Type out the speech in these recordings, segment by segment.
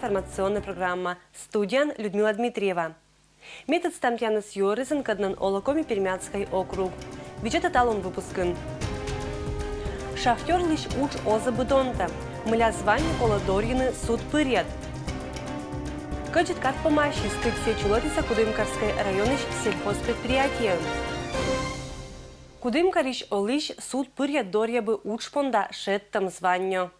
информационная программа. Студиян Людмила Дмитриева. Метод стамтяныс юризен каднан олакоми Пермянский округ. Бюджет талон выпускын. Шахтер лишь уч оза бедонта. Мыля звание Коладорьины суд пырет. Каджит кат помощи скрипсе чулотица Кудымкарской районыш сельхозпредприятия. Кудымкариш олиш суд пырет дорья бы учпонда шеттам званню.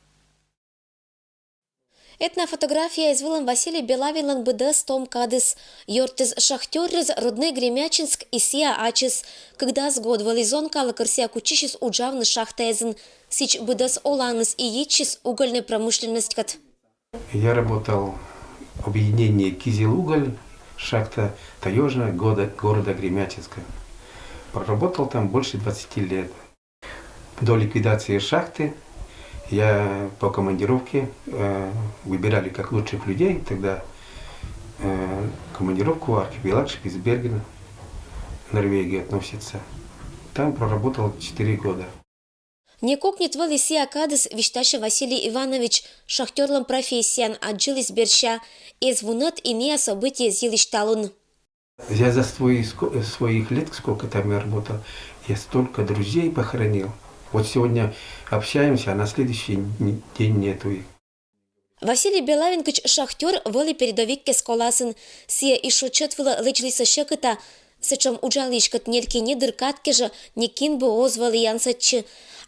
Этна фотография из Вилан Василий Белавилан БДС Том Кадыс, Йортис Шахтерез, родной Гремячинск и Сия Ачис, когда с год вализон калакарсия кучишис уджавны шахтезен, сич БДС Оланес и Ичис угольной промышленность кат. Я работал в объединении Кизилуголь, шахта Таежная, города Гремячинска. Проработал там больше 20 лет. До ликвидации шахты я по командировке выбирали как лучших людей, тогда командировку в архипелаг Шпицберген, Норвегия относится. Там проработал 4 года. Не кокнет вали Сия Кадыс Вишташа Василий Иванович, шахтерлом профессиян отжились берща, из вунат и не события зилищ талун. Я за своих лет, сколько там я работал, я столько друзей похоронил. Вот сегодня общаемся, а на следующий день нету их. Василий Белавинкич шахтер вали передовик кесколасын, сия и шучетвила лычлиса шекыта, сечом уджалишкат нельки не дыркатки же, не кинбу озвали янсачи,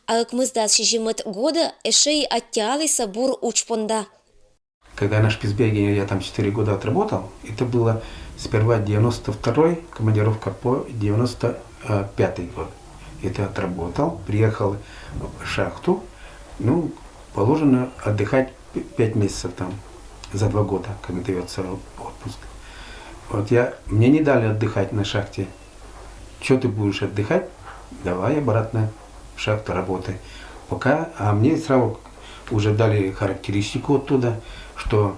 а как мы сдашь жимет года, эшей оттяли сабур учпонда. Когда на Шпицбергене я там 4 года отработал, это было сперва 92-й, командировка по 95-й год. Это отработал, приехал в шахту, ну, положено отдыхать 5 месяцев там, за 2 года, как дается отпуск. Вот мне не дали отдыхать на шахте. Что ты будешь отдыхать? Давай обратно в шахту работай. А мне сразу уже дали характеристику оттуда, что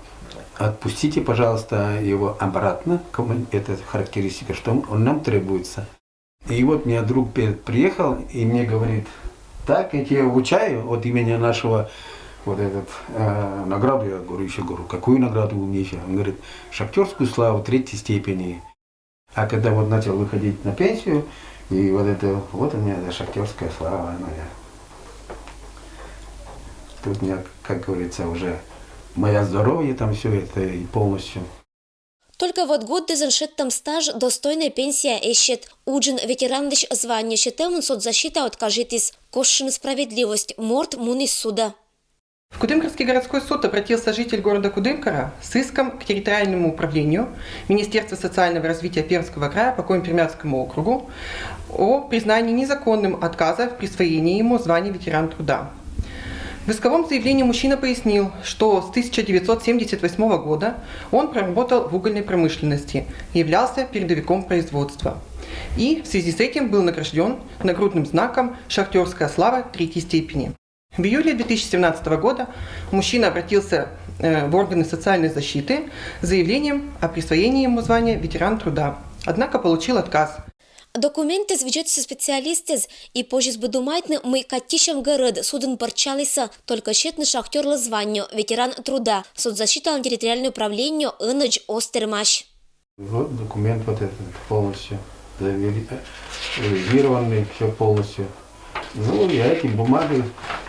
отпустите, пожалуйста, его обратно, эта характеристика, что он нам требуется. И вот мне друг приехал и мне говорит, так, я тебя обучаю от имени нашего награду. Я говорю, какую награду вы мне еще? Он говорит, шахтерскую славу 3-й степени. А когда вот начал выходить на пенсию, и вот у меня шахтерская слава. Тут у меня, как говорится, уже мое здоровье там все это и полностью. Только вот год дезеншеттам стаж достойная пенсия ищет. Уджин ветеран лишь звание щитем соцзащита откажитесь. Кошин справедливость, морд мунис суда. В Кудымкарский городской суд обратился житель города Кудымкара с иском к территориальному управлению Министерства социального развития Пермского края по Пермянскому округу о признании незаконным отказа в присвоении ему звания ветеран труда. В исковом заявлении мужчина пояснил, что с 1978 года он проработал в угольной промышленности и являлся передовиком производства. И в связи с этим был награжден нагрудным знаком «Шахтерская слава 3-й степени». В июле 2017 года мужчина обратился в органы социальной защиты с заявлением о присвоении ему звания ветеран труда, однако получил отказ. Документы свидетельствуют специалисты, и позже сбудумайтны мы катишем город суден парчалися, только щетный шахтер званию ветеран труда, соцзащита на территориальное управление Иныч Остермаш. Вот документ вот этот полностью завизированный, все полностью. Ну, я эти бумаги,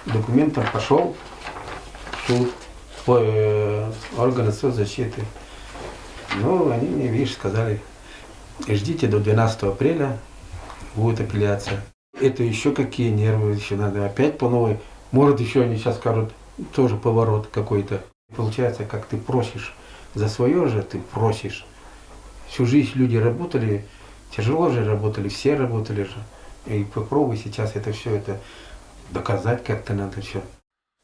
документом пошел в суд, по органы соцзащиты. Ну, они мне, видишь, сказали, ждите до 12 апреля, будет апелляция. Это еще какие нервы, еще надо опять по новой. Может, еще они сейчас скажут, тоже поворот какой-то. Получается, как ты просишь за свое же, ты просишь. Всю жизнь люди работали, тяжело же работали, все работали же. И попробуй сейчас это все доказать как-то надо все.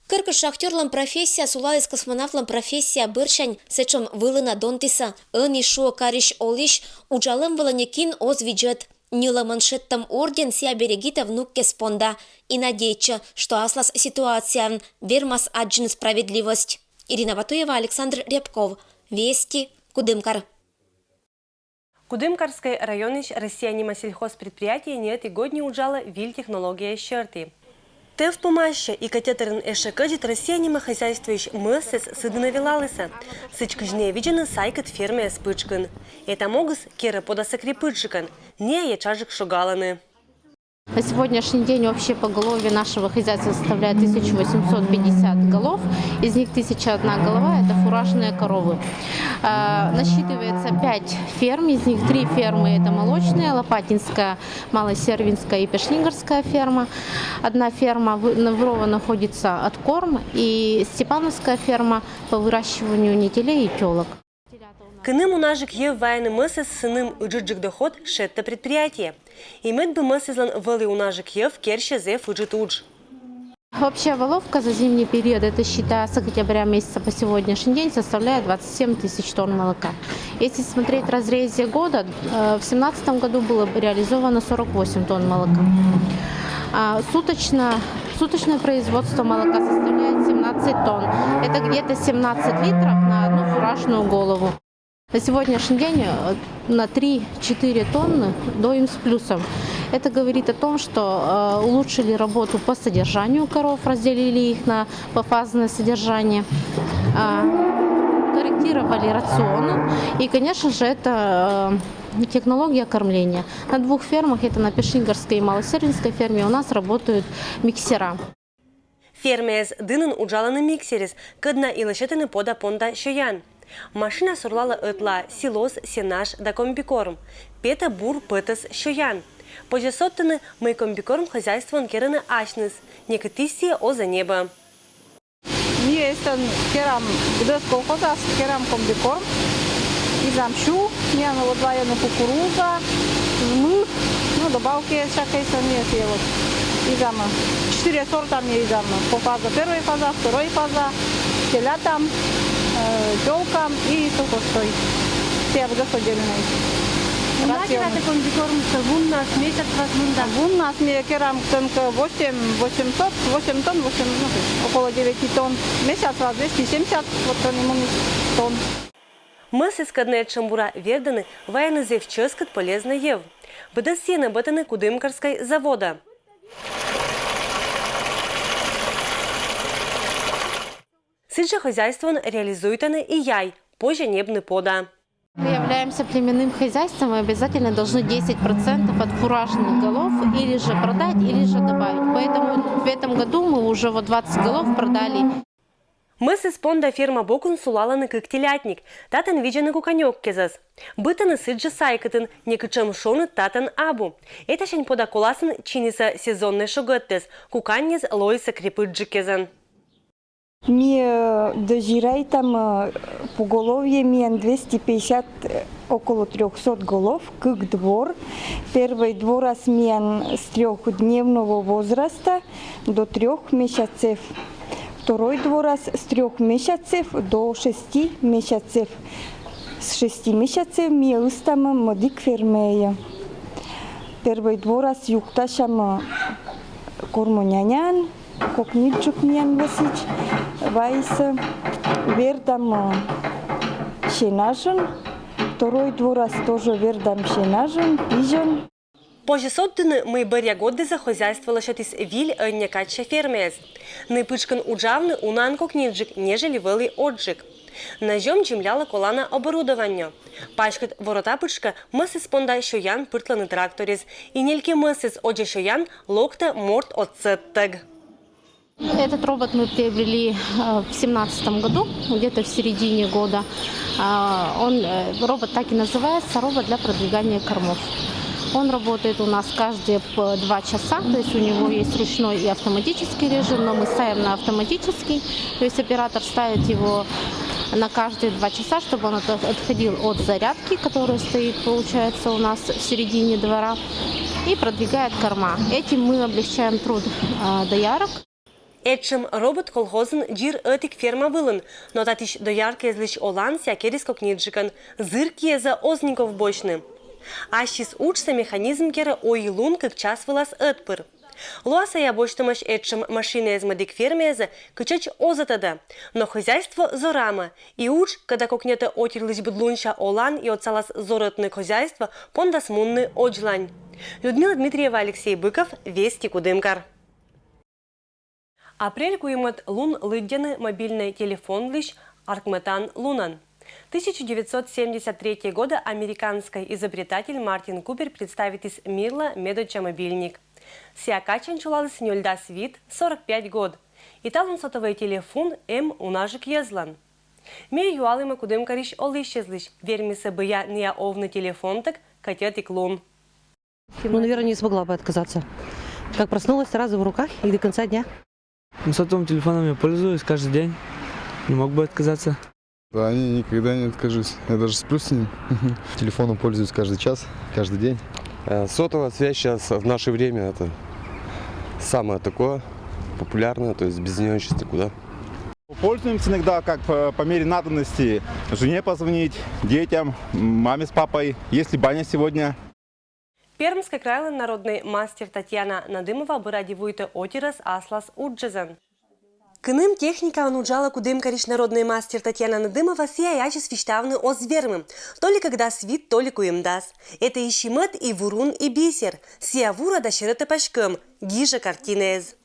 Кырка шахтерлам профессия, сулалис космонавтлам профессия быршань, сечом вылына донтиса, ын шо кариш олиш, уджалым выланекин оз виджет. Нила маншеттам орден сия берегита внук кеспонда и надеется, что аслас ситуация вермас аджин справедливость. Ирина Батуева, Александр Рябков. Вести, Кудымкар. Кудымкарской районыш россиянима сельхозпредприятия нет и годни уджала виль технология щерти. Те в помаща и катетерин эшекадит Россиянима хозяйствующ мысес сыдыновилалыса. Сычкажне виджены сайкат ферме спычкан. Это могус кера подасакри пычкан. Не ячажик шугаланы. На сегодняшний день общее поголовье нашего хозяйства составляет 1850 голов. Из них 1001 голова – это фуражные коровы. Насчитывается 5 ферм, из них 3 фермы – это молочные, Лопатинская, Малосервинская и Пешнингерская ферма. Одна ферма в Новрово находится откорм, и Степановская ферма по выращиванию нетелей и телок. Кыным унажик ев вайны мысес сыным ыджиджик доход шетта предприятие. Имет бы мысеслан вэлы унажик ев керще зев ыджит удж. Общая воловка за зимний период, это считая с октября месяца по сегодняшний день, составляет 27 тысяч тонн молока. Если смотреть в разрезе года, в 2017 году было реализовано 48 тонн молока. Суточное производство молока составляет 17 тонн. Это где-то 17 литров на одну фуражную голову. На сегодняшний день на 3-4 тонны доим с плюсом. Это говорит о том, что улучшили работу по содержанию коров, разделили их на пофазное содержание, корректировали рационы. И, конечно же, это технология кормления. На 2 фермах, это на Пешнингерской и Малосервинской ферме, у нас работают миксера. Фермез дынын уджаланы миксерис, кыдна и лощетыны пода понда шоян. Машина сурлала ытла, силос, сенаж да комбикорм. Пета бур пытас шоян. Пожесоттыны мы комбикорм хозяйствон кераны ашныс. Некатисия о за небо. Ние керам гдъс колхоза, керам комбикорм. Изам шу, ние отваяна кукуруза, жмых, добавки всякой самие съелот. Изам 4 сорта ми изам. По фаза, первая фаза, вторая фаза, телятам, телкам и сухостой. Все гдъс отдельно. Унагирате комбикорм с вунна с месяц возмунда. Вунна с ми керам тонко 8 тонн, около 9 тонн. Месяц 270 тонн. Мысы скадные чамбура верданы ваяны зев ческат полезно ев. Быда сена бытаны Кудымкарской завода. Сыджа хозяйствон реализуйтаны и яй, позже небны пода. Мы являемся племенным хозяйством и обязательно должны 10% от фуражных голов или же продать, или же добавить. Поэтому в этом году мы уже 20 голов продали. Мысы спонда фирма бокун сулаланы как телятник, татан виджаны куканек кезас. Бытаны сыджа сайкатын, некачам шоны татан абу. Это шень пода куласын чиниса сезонный шугаттес, куканнез лойса крепыджи кезан. Ние дожирай там поголовье ми 250, около 300 голов, как двор. Первый двор аз миян с 3-дневного возраста до 3 месяцев. Второй двор аз с 3 месяцев до 6 месяцев. С 6 месяцев ми устам младик фермея. Первый двор аз юкташам кормонянян, Кокниджук Миян Васич, Вайса, вердам шенажен, второй двор аз тоже вердам шенажен, пижен. Пожесоттыны мы барья годы за хозяйство лошадис виль някача фермез. Непычкан уджавны унан кокниджик, нежели велый отжик. Нажем джемляла колана оборудование. Пачкат ворота пычка мысы спонда шоян пыртланы тракторис. И нельки мысыс оджа шоян локта морт отцеттег. Этот робот мы приобрели в 2017 году, где-то в середине года. Робот так и называется, робот для продвигания кормов. Он работает у нас каждые 2 часа, то есть у него есть ручной и автоматический режим, но мы ставим на автоматический, то есть оператор ставит его на каждые 2 часа, чтобы он отходил от зарядки, которая стоит, получается, у нас в середине двора, и продвигает корма. Этим мы облегчаем труд доярок. Этчим робот колхозын джир этик ферма вылын, но татиш доярки излиш олан сякерис кокниджикан, зырки за озников бочны. Ащис учся механизм кера ойлун как час вылаз этпыр. Луаса я бочтамаш этчим машины из мадик фермеза кычач озатада, но хозяйство зорама. И уч, когда кокнета отирлись бедлунша олан и отцалас зоротны хозяйство, пондас мунны оджлань. Людмила Дмитриева, Алексей Быков, Вести Кудымкар. Апрель куемет лун лыддены мобильный телефон лишь Аркметан Лунан. 1973 года американский изобретатель Мартин Купер представит из Мирла медоча мобильник. Сиакачен чулалыс нёльда свит 45 год. И талон сотовый телефон унажик езлан. Ме юалыма кудым кариш олыщезлыш. Вермисы быя не овны телефон так котят и клон. Ну, наверное, не смогла бы отказаться. Как проснулась, сразу в руках и до конца дня. Сотовым телефоном я пользуюсь каждый день. Не мог бы отказаться. Да, никогда не откажусь. Я даже сплю с ним. Телефоном пользуюсь каждый час, каждый день. Сотовая связь сейчас в наше время это самое такое популярное, то есть без нее сейчас никуда. Пользуемся иногда, как по мере надобности, жене позвонить, детям, маме с папой, если баня сегодня. Пермский крайлен народный мастер Татьяна Надымова бырадивуйте отирас аслас уджезен. Кыным техника онуджала кудым кариш народный мастер Татьяна Надымова сияячи свищтавны озвермым. То ли когда свит, то ли куемдас. Это и щемет, и вурун, и бисер. Сиявура да щерета пашком. Гижа картинез.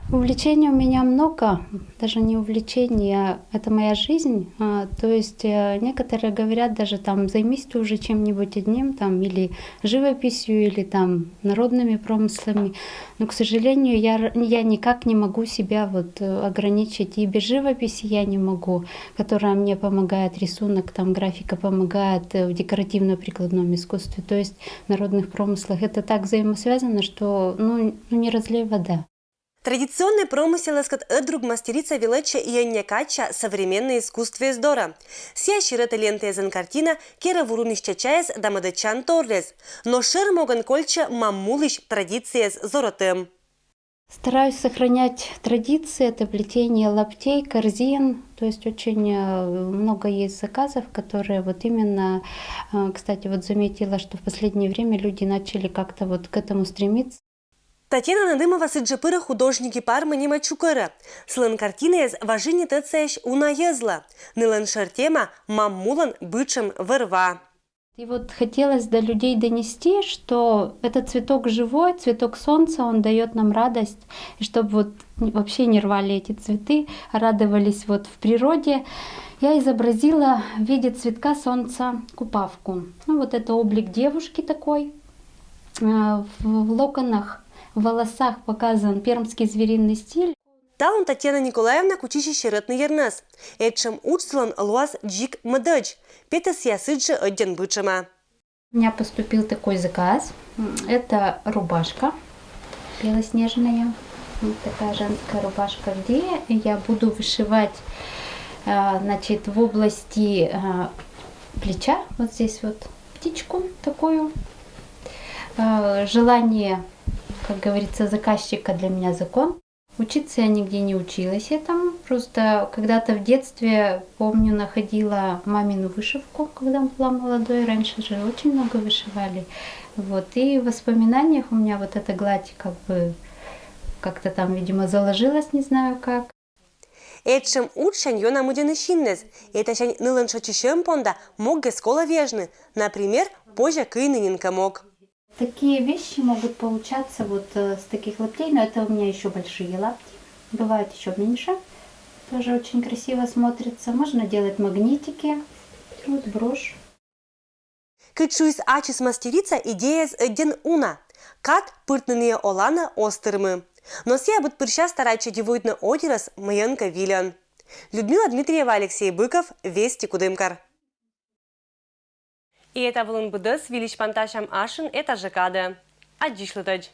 Увлечений у меня много, даже не увлечение, это моя жизнь. То есть некоторые говорят даже там займись ты уже чем-нибудь одним, там или живописью, или там народными промыслами. Но, к сожалению, я никак не могу себя вот ограничить. И без живописи я не могу, которая мне помогает, рисунок, там графика помогает в декоративно-прикладном искусстве. То есть в народных промыслах это так взаимосвязано, что не разлей вода. Традиционный промысел искат друг мастерица Вилеча и Аньякача современное искусство издора. Сия ширета лента из картина кера вурунища чаяс дамадачан торрес, но шир моган кольча маммулищ традиции с зоротем. Стараюсь сохранять традиции, это плетение лаптей, корзин. То есть очень много есть заказов, которые вот именно, кстати, вот заметила, что в последнее время люди начали как-то вот к этому стремиться. Татьяна Надымова сиджепыра художники Пармы не мачукыра. Слын картины из важини тецеш унаезла. Нылын шертема маммулан бычем вырва. И вот хотелось до людей донести, что этот цветок живой, цветок солнца, он дает нам радость. И чтобы вот вообще не рвали эти цветы, а радовались вот в природе. Я изобразила в виде цветка солнца купавку. Ну вот это облик девушки такой, в локонах. В волосах показан пермский звериный стиль. Талон Татьяна Николаевна кучищи щеретный ернес. Этчем учслан луаз джик мадыч. Петас ясыджи один бычема. У меня поступил такой заказ. Это рубашка белоснежная. Вот такая женская рубашка, где я буду вышивать, значит, в области плеча. Вот здесь вот птичку такую. Желание, как говорится, заказчика для меня закон. Учиться я нигде не училась этому. Просто когда-то в детстве, помню, находила мамину вышивку, когда была молодой. Раньше же очень много вышивали. Вот. И в воспоминаниях у меня вот эта гладь как-то там, видимо, заложилась, не знаю как. Этчем учшань йона мудины шиннез. Это шань нылын шочищем понда мог гескола вежны. Например, позже кыйнынинка мог. Такие вещи могут получаться вот с таких лаптей, но это у меня еще большие лапти. Бывают еще меньше. Тоже очень красиво смотрится. Можно делать магнитики. Вот брошь. Кычуис ачис мастерица идея с один уна. Кат пыртныне олана остермы. Но сия будут прища старачи дивуйтно одирас Маянка Вилян. Людмила Дмитриева, Алексей Быков, Вести Кудымкар. И это был НБД с Вилич Панташам Ашин, это ЖКД. Адишлытач.